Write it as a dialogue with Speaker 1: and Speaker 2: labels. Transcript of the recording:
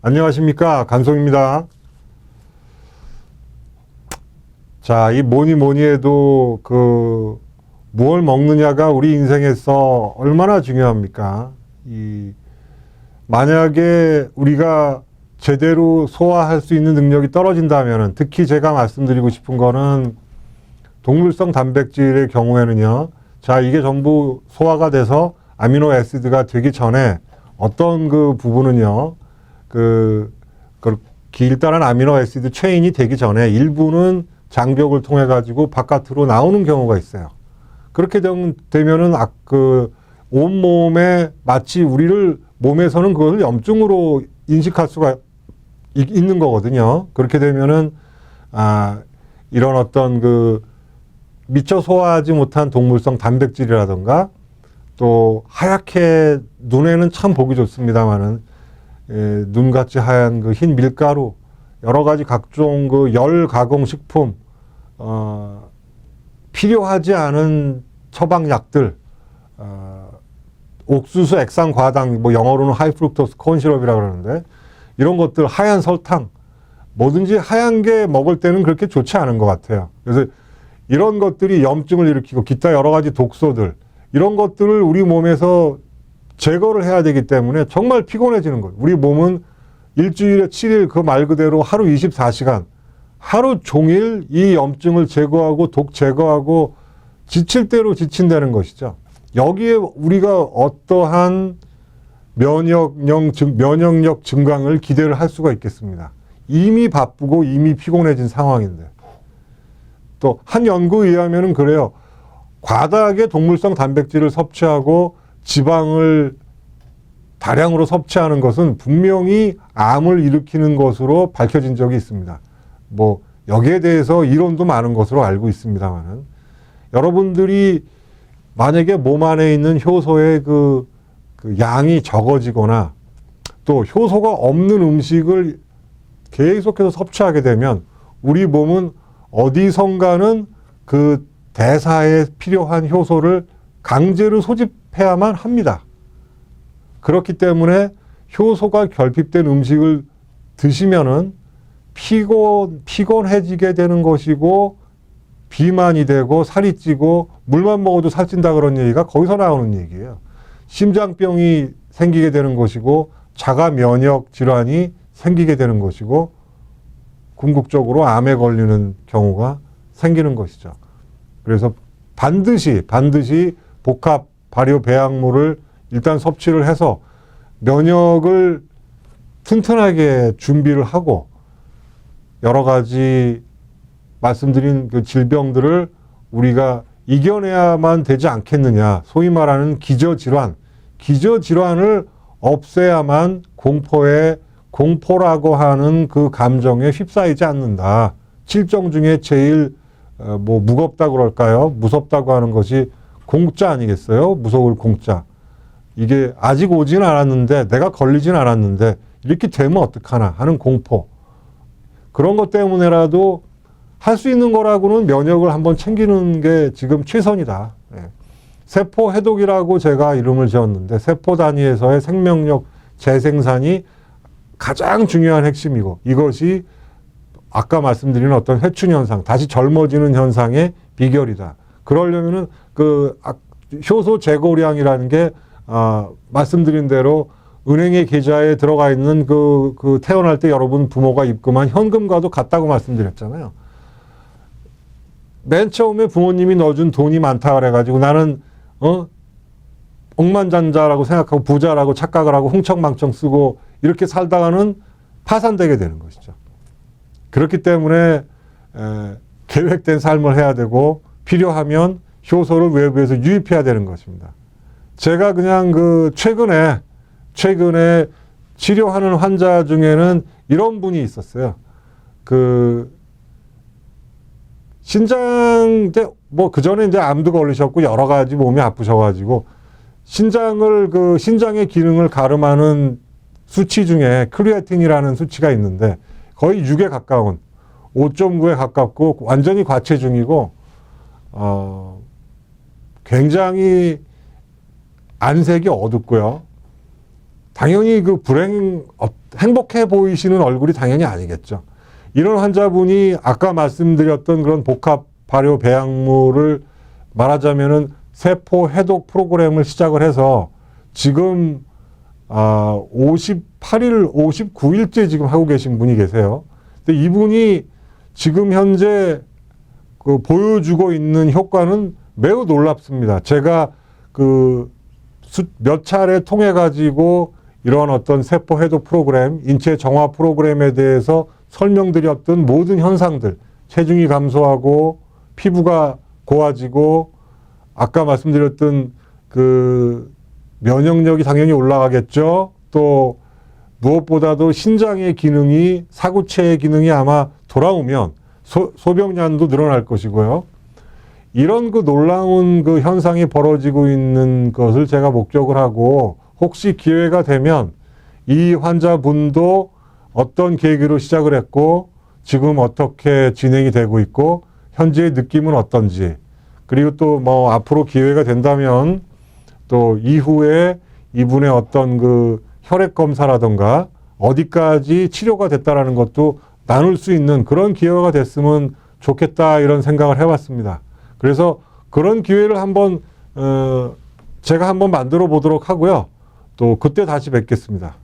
Speaker 1: 안녕하십니까, 간송입니다. 자, 이 뭐니 해도 무엇을 먹느냐가 우리 인생에서 얼마나 중요합니까? 만약에 우리가 제대로 소화할 수 있는 능력이 떨어진다면은, 특히 제가 말씀드리고 싶은 거는 동물성 단백질의 경우에는요, 자, 이게 전부 소화가 돼서 아미노 애시드가 되기 전에 어떤 부분은요, 길다란 아미노 애시드 체인이 되기 전에 일부는 장벽을 통해 가지고 바깥으로 나오는 경우가 있어요. 그렇게 되면은 온몸에 마치 우리를 몸에서는 그것을 염증으로 인식할 수가 있는 거거든요. 그렇게 되면은 이런 어떤 미처 소화하지 못한 동물성 단백질이라든가 또 하얗게 눈에는 참 보기 좋습니다만은 눈같이 하얀 흰 밀가루, 여러 가지 각종 열 가공 식품, 필요하지 않은 처방약들, 옥수수 액상 과당, 영어로는 하이프룩토스 콘시럽이라고 그러는데, 이런 것들, 하얀 설탕, 뭐든지 하얀 게 먹을 때는 그렇게 좋지 않은 것 같아요. 그래서 이런 것들이 염증을 일으키고 기타 여러 가지 독소들, 이런 것들을 우리 몸에서 제거를 해야 되기 때문에 정말 피곤해지는 거예요. 우리 몸은 일주일에 7일 그 말 그대로 하루 24시간, 하루 종일 이 염증을 제거하고 독 제거하고 지칠 대로 지친다는 것이죠. 여기에 우리가 어떠한 면역력 증강을 기대를 할 수가 있겠습니다. 이미 바쁘고 이미 피곤해진 상황인데. 또 한 연구에 의하면은 그래요. 과다하게 동물성 단백질을 섭취하고 지방을 다량으로 섭취하는 것은 분명히 암을 일으키는 것으로 밝혀진 적이 있습니다. 여기에 대해서 이론도 많은 것으로 알고 있습니다만은, 여러분들이 만약에 몸 안에 있는 효소의 양이 적어지거나 또 효소가 없는 음식을 계속해서 섭취하게 되면 우리 몸은 어디선가는 대사에 필요한 효소를 강제로 소집해야만 합니다. 그렇기 때문에 효소가 결핍된 음식을 드시면은 피곤해지게 되는 것이고, 비만이 되고 살이 찌고, 물만 먹어도 살찐다 그런 얘기가 거기서 나오는 얘기예요. 심장병이 생기게 되는 것이고, 자가 면역 질환이 생기게 되는 것이고, 궁극적으로 암에 걸리는 경우가 생기는 것이죠. 그래서 반드시 복합 발효 배양물을 일단 섭취를 해서 면역을 튼튼하게 준비를 하고, 여러 가지 말씀드린 질병들을 우리가 이겨내야만 되지 않겠느냐. 소위 말하는 기저질환을 없애야만 공포라고 하는 감정에 휩싸이지 않는다. 칠정 중에 제일 무겁다 그럴까요? 무섭다고 하는 것이 공짜 아니겠어요? 무서울 공짜. 이게 아직 오진 않았는데, 내가 걸리진 않았는데 이렇게 되면 어떡하나 하는 공포. 그런 것 때문에라도 할 수 있는 거라고는 면역을 한번 챙기는 게 지금 최선이다. 세포 해독이라고 제가 이름을 지었는데, 세포 단위에서의 생명력 재생산이 가장 중요한 핵심이고, 이것이 아까 말씀드린 어떤 회춘 현상, 다시 젊어지는 현상의 비결이다. 그러려면은 효소 제거량이라는 게 말씀드린 대로 은행의 계좌에 들어가 있는 태어날 때 여러분 부모가 입금한 현금과도 같다고 말씀드렸잖아요. 맨 처음에 부모님이 넣어준 돈이 많다 그래가지고 나는 억만장자라고 생각하고 부자라고 착각을 하고 흥청망청 쓰고 이렇게 살다가는 파산되게 되는 것이죠. 그렇기 때문에 계획된 삶을 해야 되고, 필요하면 효소를 외부에서 유입해야 되는 것입니다. 제가 그냥 최근에 치료하는 환자 중에는 이런 분이 있었어요. 신장 그전에 이제 암도 걸리셨고 여러 가지 몸이 아프셔가지고 신장의 기능을 가름하는 수치 중에 크리에틴이라는 수치가 있는데 거의 6에 가까운 5.9에 가깝고 완전히 과체중이고 굉장히 안색이 어둡고요. 당연히 그 행복해 보이시는 얼굴이 당연히 아니겠죠. 이런 환자분이 아까 말씀드렸던 그런 복합 발효 배양물을 말하자면은 세포 해독 프로그램을 시작을 해서 지금 58일, 59일째 지금 하고 계신 분이 계세요. 근데 이분이 지금 현재 그 보여주고 있는 효과는 매우 놀랍습니다. 제가 그 몇 차례 통해 가지고 이런 어떤 세포 해독 프로그램, 인체 정화 프로그램에 대해서 설명드렸던 모든 현상들, 체중이 감소하고 피부가 고와지고 아까 말씀드렸던 그 면역력이 당연히 올라가겠죠. 또 무엇보다도 신장의 기능이, 사구체의 기능이 아마 돌아오면 소변량도 늘어날 것이고요. 이런 그 놀라운 그 현상이 벌어지고 있는 것을 제가 목격을 하고 혹시 기회가 되면 이 환자분도 어떤 계기로 시작을 했고 지금 어떻게 진행이 되고 있고 현재의 느낌은 어떤지, 그리고 또 뭐 앞으로 기회가 된다면 또 이후에 이분의 어떤 그 혈액 검사라든가 어디까지 치료가 됐다라는 것도 나눌 수 있는 그런 기회가 됐으면 좋겠다, 이런 생각을 해봤습니다. 그래서 그런 기회를 한번 제가 한번 만들어 보도록 하고요. 또 그때 다시 뵙겠습니다.